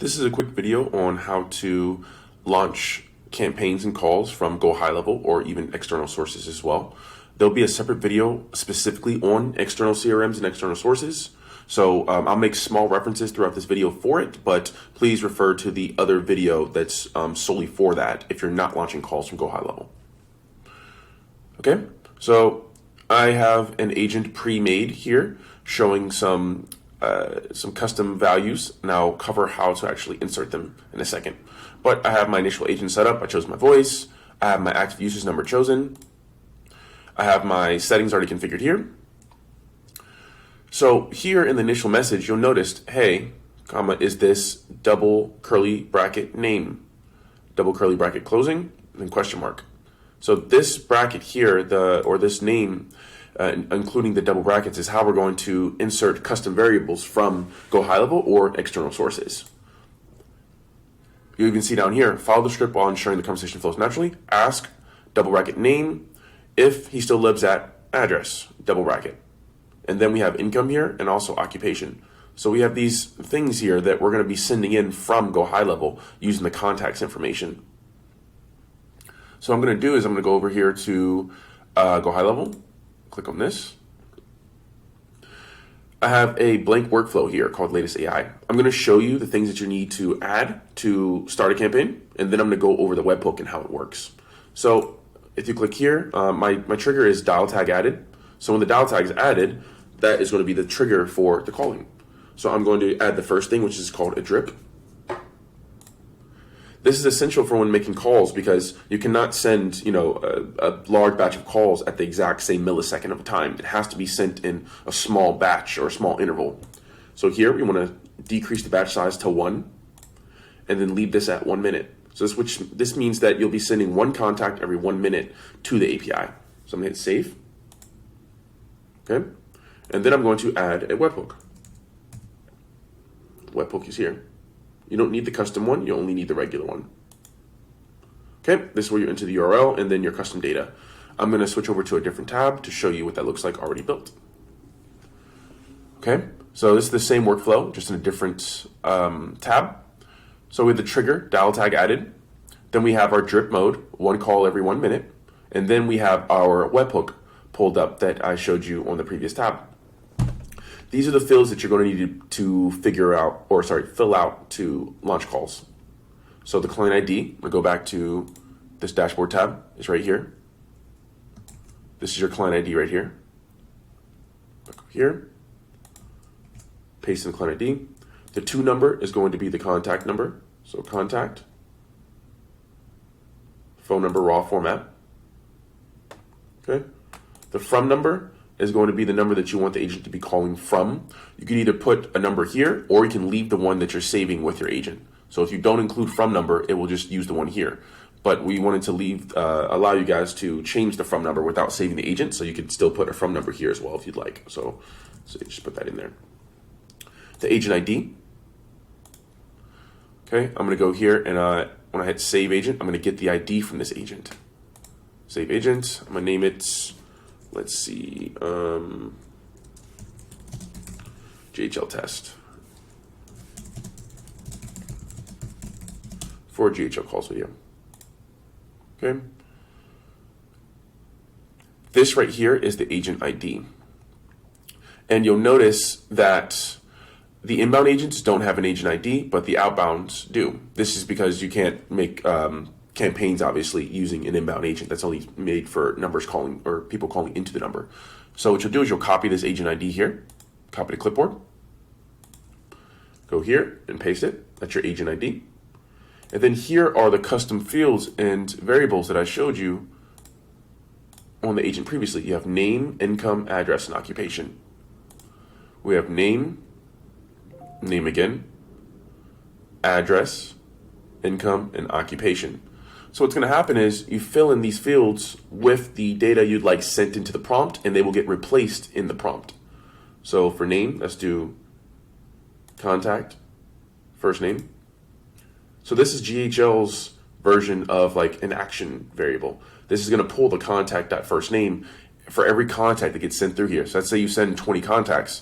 This is a quick video on how to launch campaigns and calls from GoHighLevel or even external sources as well. There'll be a separate video specifically on external CRMs and external sources. So I'll make small references throughout this video for it, but please refer to the other video that's solely for that if you're not launching calls from GoHighLevel. Okay, so I have an agent pre-made here showing some custom values, and I'll cover how to actually insert them in a second. But I have my initial agent set up. I chose my voice. I have my active users number chosen. I have my settings already configured here. So here in the initial message, you'll notice, hey, comma, is this double curly bracket name, double curly bracket closing, and then question mark. So this bracket here, this name, including the double brackets, is how we're going to insert custom variables from GoHighLevel or external sources. You even see down here, follow the script while ensuring the conversation flows naturally. Ask, double bracket name, if he still lives at address, double bracket. And then we have income here and also occupation. So we have these things here that we're going to be sending in from GoHighLevel using the contacts information. So what I'm going to do is I'm going to go over here to GoHighLevel. Click on this. I have a blank workflow here called Latest AI. I'm going to show you the things that you need to add to start a campaign, and then I'm going to go over the webhook and how it works. So if you click here, my trigger is dial tag added. So when the dial tag is added, that is going to be the trigger for the calling. So I'm going to add the first thing, which is called a drip. This is essential for when making calls because you cannot send, a large batch of calls at the exact same millisecond of a time. It has to be sent in a small batch or a small interval. So here we want to decrease the batch size to 1 and then leave this at 1 minute. So this means that you'll be sending one contact every 1 minute to the API. So I'm going to hit save. Okay. And then I'm going to add a webhook. Webhook is here. You don't need the custom one, you only need the regular one. Okay, this is where you enter the URL and then your custom data. I'm going to switch over to a different tab to show you what that looks like already built. Okay, so this is the same workflow, just in a different tab. So with the trigger, dial tag added. Then we have our drip mode, one call every 1 minute. And then we have our webhook pulled up that I showed you on the previous tab. These are the fields that you're going to need to fill out to launch calls. So the client ID, I'm going to go back to this dashboard tab, is right here. This is your client ID right here. Look here. Paste in the client ID. The to number is going to be the contact number. So contact. Phone number raw format. Okay. The from number is going to be the number that you want the agent to be calling from. You can either put a number here or you can leave the one that you're saving with your agent. So if you don't include from number, it will just use the one here. But we wanted to allow you guys to change the from number without saving the agent, so you could still put a from number here as well if you'd like. So just put that in there. The agent ID. Okay, I'm going to go here and when I hit save agent, I'm going to get the ID from this agent. Save agent. I'm going to name it, let's see, GHL test for GHL calls video. Okay. This right here is the agent ID. And you'll notice that the inbound agents don't have an agent ID, but the outbounds do. This is because you can't make campaigns, obviously, using an inbound agent. That's only made for numbers calling or people calling into the number. So what you'll do is you'll copy this agent ID here, copy to clipboard, go here and paste it. That's your agent ID. And then here are the custom fields and variables that I showed you on the agent previously. You have name, income, address, and occupation. We have name again, address, income, and occupation. So what's going to happen is you fill in these fields with the data you'd like sent into the prompt, and they will get replaced in the prompt. So for name, let's do contact, first name. So this is GHL's version of like an action variable. This is going to pull the contact.firstname for every contact that gets sent through here. So let's say you send 20 contacts.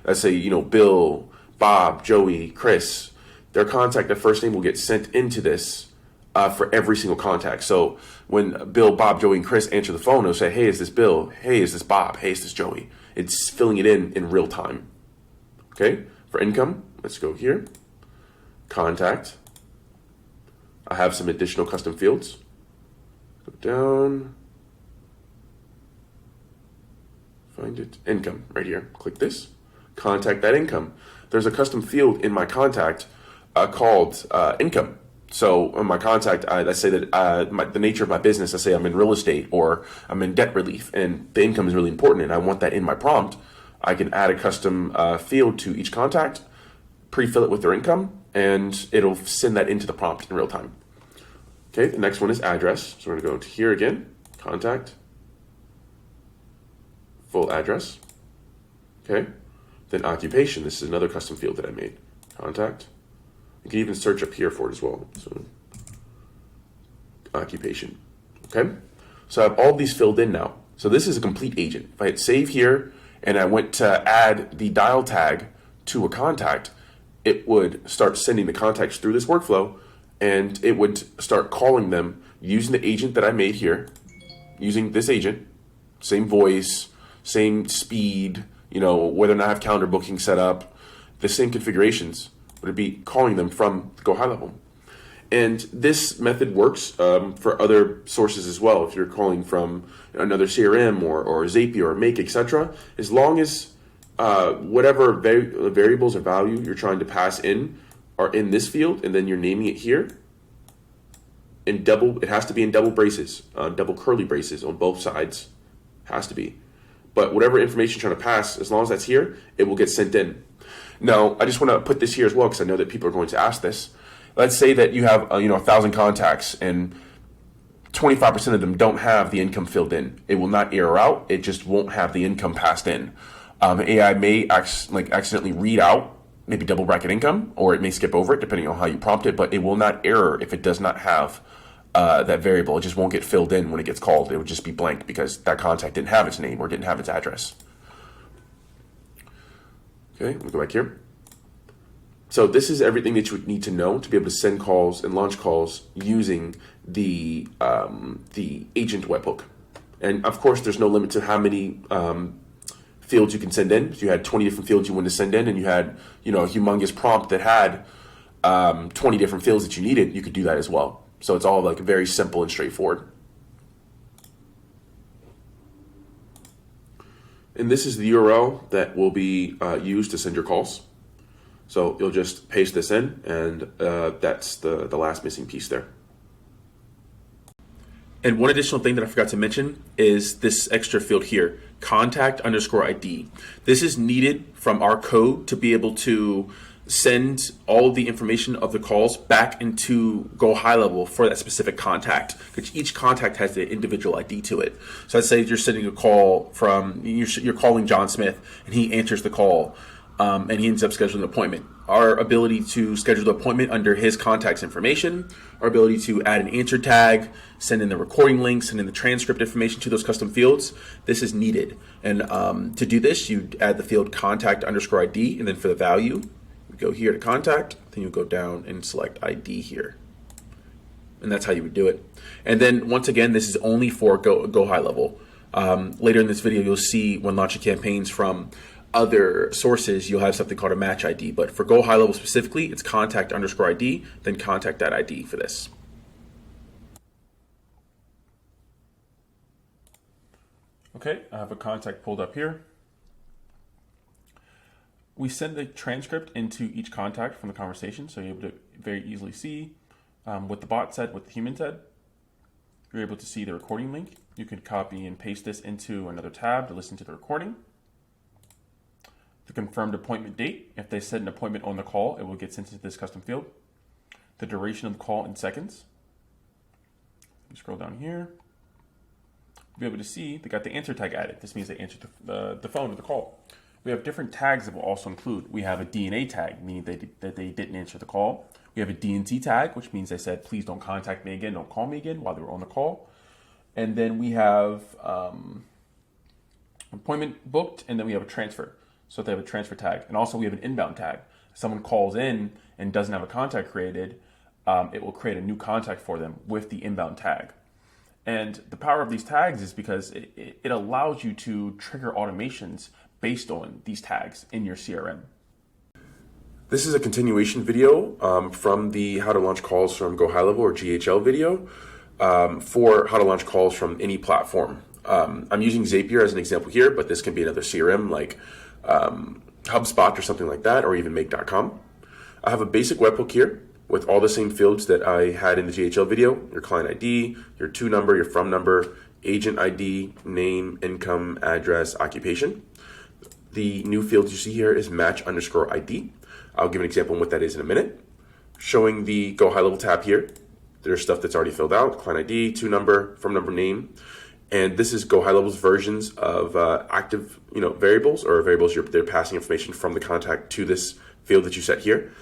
Let's say, Bill, Bob, Joey, Chris. their contact, their first name will get sent into this for every single contact. So when Bill, Bob, Joey, and Chris answer the phone, it'll say, hey, is this Bill? Hey, is this Bob? Hey, is this Joey? It's filling it in real time. Okay, for income, let's go here. Contact. I have some additional custom fields. Go down. Find it. Income, right here. Click this. Contact.income. There's a custom field in my contact called income. So on my contact, I say that the nature of my business, I say I'm in real estate or I'm in debt relief, and the income is really important, and I want that in my prompt. I can add a custom field to each contact, pre-fill it with their income, and it'll send that into the prompt in real time. Okay, the next one is address. So we're going to go to here again, contact, full address. Okay, then occupation. This is another custom field that I made. Contact. You can even search up here for it as well. So, occupation. Okay, so I have all these filled in now. So this is a complete agent. If I hit save here and I went to add the dial tag to a contact, it would start sending the contacts through this workflow, and it would start calling them using the agent that I made here, using this agent, same voice, same speed, whether or not I have calendar booking set up, the same configurations, but it'd be calling them from GoHighLevel. And this method works for other sources as well. If you're calling from another CRM or Zapier or Make, etc., as long as whatever variables or value you're trying to pass in are in this field, and then you're naming it here it has to be in double braces, double curly braces on both sides, has to be. But whatever information you're trying to pass, as long as that's here, it will get sent in. Now, I just want to put this here as well, because I know that people are going to ask this. Let's say that you have 1,000 contacts and 25% of them don't have the income filled in. It will not error out. It just won't have the income passed in. AI may accidentally read out maybe double bracket income, or it may skip over it depending on how you prompt it, but it will not error if it does not have that variable. It just won't get filled in when it gets called. It would just be blank because that contact didn't have its name or didn't have its address. Okay, let me go back here. So this is everything that you would need to know to be able to send calls and launch calls using the agent webhook. And of course, there's no limit to how many fields you can send in. If you had 20 different fields you wanted to send in, and you had a humongous prompt that had 20 different fields that you needed, you could do that as well. So it's all very simple and straightforward. And this is the URL that will be used to send your calls. So you'll just paste this in, and that's the last missing piece there. And one additional thing that I forgot to mention is this extra field here, contact_ID. This is needed from our code to be able to send all of the information of the calls back into GoHighLevel for that specific contact, because each contact has the individual ID to it. So let's say you're sending a call from, you're calling John Smith, and he answers the call, and he ends up scheduling an appointment. Our ability to schedule the appointment under his contact's information, our ability to add an answer tag, send in the recording links, send in the transcript information to those custom fields, this is needed. And to do this, you add the field contact_ID, and then for the value, you go here to contact, then you go down and select ID here. And that's how you would do it. And then once again, this is only for GoHighLevel. Later in this video, you'll see when launching campaigns from other sources, you'll have something called a match ID. But for GoHighLevel specifically, it's contact_ID, then contact.id for this. Okay, I have a contact pulled up here. We send the transcript into each contact from the conversation, so you're able to very easily see what the bot said, what the human said. You're able to see the recording link. You can copy and paste this into another tab to listen to the recording. The confirmed appointment date. If they set an appointment on the call, it will get sent into this custom field. The duration of the call in seconds. You scroll down here. You'll be able to see they got the answer tag added. This means they answered the phone or the call. We have different tags that will also include. We have a DNA tag, meaning that they didn't answer the call. We have a DNC tag, which means they said, please don't contact me again, don't call me again while they were on the call. And then we have appointment booked, and then we have a transfer. So they have a transfer tag. And also we have an inbound tag. Someone calls in and doesn't have a contact created, it will create a new contact for them with the inbound tag. And the power of these tags is because it allows you to trigger automations based on these tags in your CRM. This is a continuation video from the How to Launch Calls from GoHighLevel or GHL video for how to launch calls from any platform. I'm using Zapier as an example here, but this can be another CRM like HubSpot or something like that, or even make.com. I have a basic webhook here with all the same fields that I had in the GHL video: your client ID, your to number, your from number, agent ID, name, income, address, occupation. The new field you see here is match_ID. I'll give an example on what that is in a minute. Showing the GoHighLevel tab here. There's stuff that's already filled out: client ID, to number, from number, name. And this is GoHighLevel's versions of active, variables, or variables they're passing information from the contact to this field that you set here.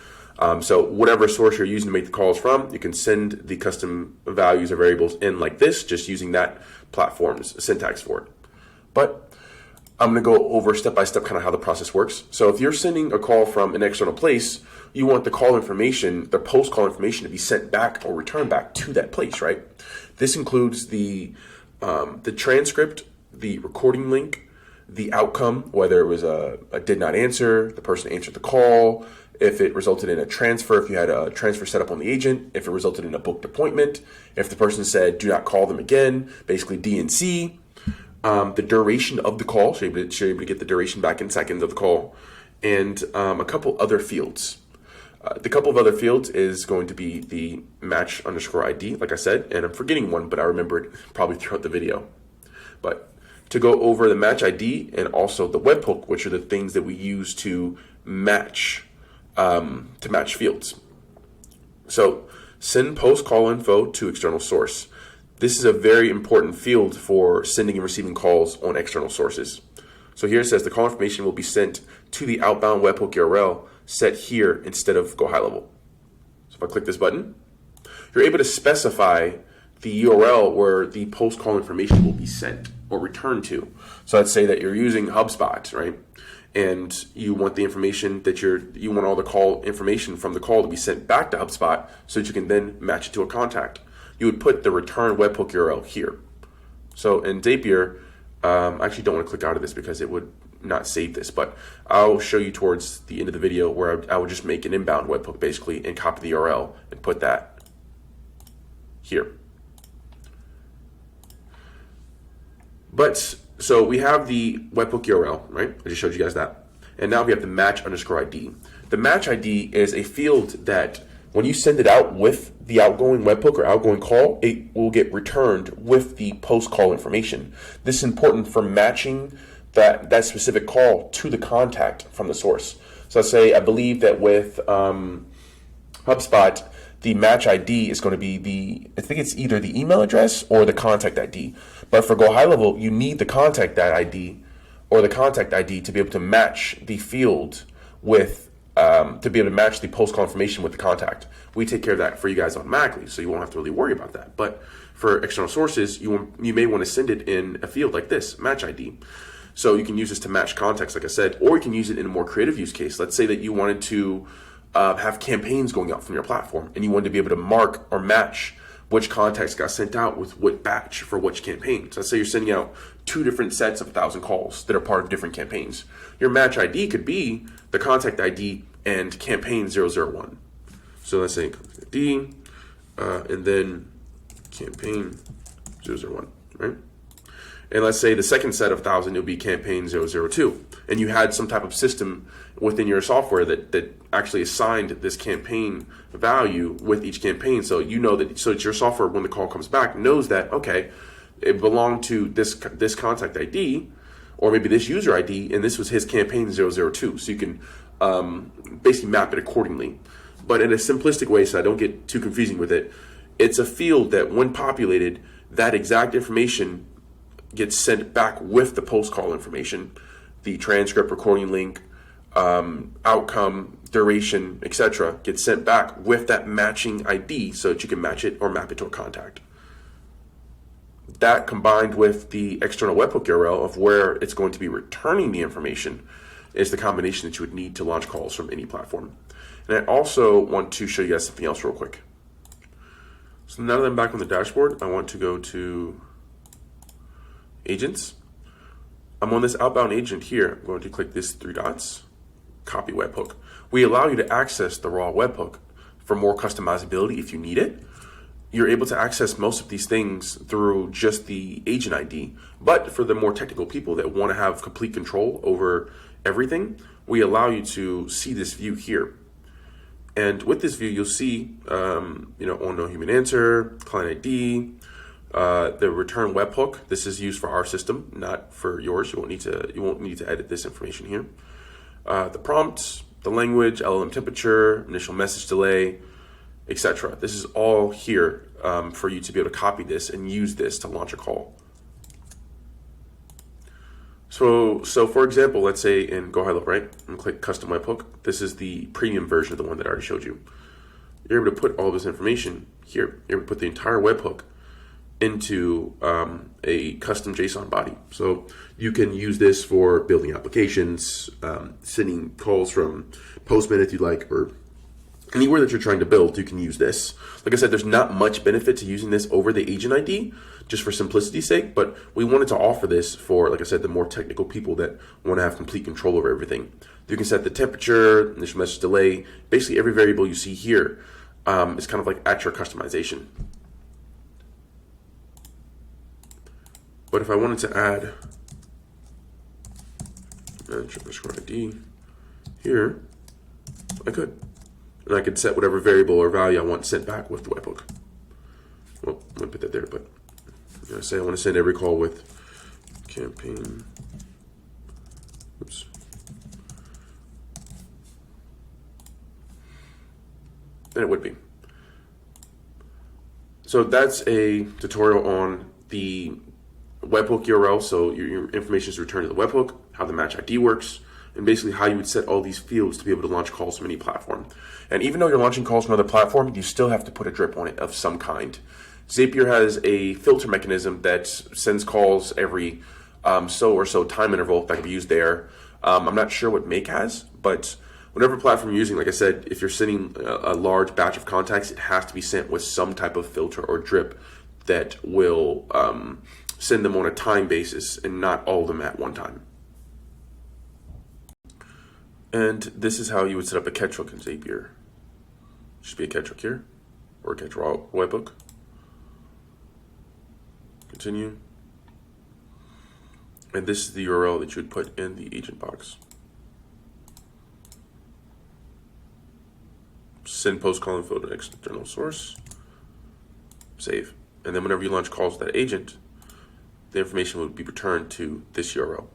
So whatever source you're using to make the calls from, you can send the custom values or variables in like this, just using that platform's syntax for it. But I'm going to go over step by step kind of how the process works. So if you're sending a call from an external place, you want the call information, the post call information, to be sent back or returned back to that place, right? This includes the transcript, the recording link, the outcome, whether it was a did not answer, the person answered the call, if it resulted in a transfer, if you had a transfer set up on the agent, if it resulted in a booked appointment, if the person said do not call them again, basically DNC, the duration of the call, so you're able to get the duration back in seconds of the call, and a couple other fields. The couple of other fields is going to be the match_ID, like I said, and I'm forgetting one, but I remember it probably throughout the video. But to go over the match ID and also the webhook, which are the things that we use to match fields. So send post call info to external source. This is a very important field for sending and receiving calls on external sources. So here it says the call information will be sent to the outbound webhook URL set here instead of GoHighLevel. So if I click this button, you're able to specify the URL where the post call information will be sent or returned to. So let's say that you're using HubSpot, right? And you want the information that you want all the call information from the call to be sent back to HubSpot so that you can then match it to a contact. You would put the return webhook URL here. So in Zapier, I actually don't want to click out of this because it would not save this, but I'll show you towards the end of the video where I would just make an inbound webhook basically and copy the URL and put that here. But so we have the webhook URL, right? I just showed you guys that. And now we have the match_ID. The match ID is a field that when you send it out with the outgoing webhook or outgoing call, it will get returned with the post call information. This is important for matching that specific call to the contact from the source. So let's say I believe that with HubSpot, the match ID is going to be I think it's either the email address or the contact ID. But for GoHighLevel, you need the contact ID or the contact ID to be able to match the field with, to be able to match the post call information with the contact. We take care of that for you guys automatically, so you won't have to really worry about that. But for external sources, you may want to send it in a field like this, match ID. So you can use this to match contacts, like I said, or you can use it in a more creative use case. Let's say that you wanted to have campaigns going out from your platform, and you wanted to be able to mark or match which contacts got sent out with what batch for which campaign. So let's say you're sending out 2 different sets of 1,000 calls that are part of different campaigns. Your match ID could be the contact ID and campaign 001. So let's say contact ID and then campaign 001, right? And let's say the second set of 1,000 will be campaign 002. And you had some type of system within your software that actually assigned this campaign value with each campaign. So you know that, so it's your software, when the call comes back, knows that, okay, it belonged to this contact ID, or maybe this user ID, and this was his campaign 002. So you can basically map it accordingly. But in a simplistic way, so I don't get too confusing with it, it's a field that when populated, that exact information gets sent back with the post call information, the transcript, recording link, outcome, duration, etc. gets sent back with that matching ID so that you can match it or map it to a contact. That combined with the external webhook URL of where it's going to be returning the information is the combination that you would need to launch calls from any platform. And I also want to show you guys something else real quick. So now that I'm back on the dashboard, I want to go to Agents. I'm on this outbound agent here. I'm going to click this 3 dots, copy webhook. We allow you to access the raw webhook for more customizability if you need it. You're able to access most of these things through just the agent ID, but for the more technical people that want to have complete control over everything, we allow you to see this view here. And with this view, you'll see, on no human answer, client ID, the return webhook. This is used for our system, not for yours. You won't need to edit this information here. The prompts, the language, LLM temperature, initial message delay, etc. This is all here for you to be able to copy this and use this to launch a call. So for example, let's say in GoHighLevel, right? And click Custom Webhook. This is the premium version of the one that I already showed you. You're able to put all this information here. You're able to put the entire webhook into a custom JSON body. So you can use this for building applications, sending calls from Postman if you like, or anywhere that you're trying to build, you can use this. Like I said, there's not much benefit to using this over the agent ID, just for simplicity's sake, but we wanted to offer this for, like I said, the more technical people that want to have complete control over everything. You can set the temperature, initial message delay, basically every variable you see here is kind of like at your customization. But if I wanted to add manager ID here, I could. And I could set whatever variable or value I want sent back with the webhook. Well, I'm going to put that there, but I'm going to say I want to send every call with campaign. Oops. Then it would be. So that's a tutorial on the webhook URL. So your information is returned to the webhook, how the match ID works, and basically how you would set all these fields to be able to launch calls from any platform. And even though you're launching calls from another platform, you still have to put a drip on it of some kind. Zapier has a filter mechanism that sends calls every so or so time interval that can be used there. I'm not sure what Make has, but whatever platform you're using, like I said, if you're sending a large batch of contacts, it has to be sent with some type of filter or drip that will send them on a time basis and not all of them at one time. And this is how you would set up a catch hook in Zapier. Should be a catch hook here, or a catch raw webhook. Continue. And this is the URL that you would put in the agent box. Send post calling field to external source. Save. And then whenever you launch calls with that agent, the information would be returned to this URL.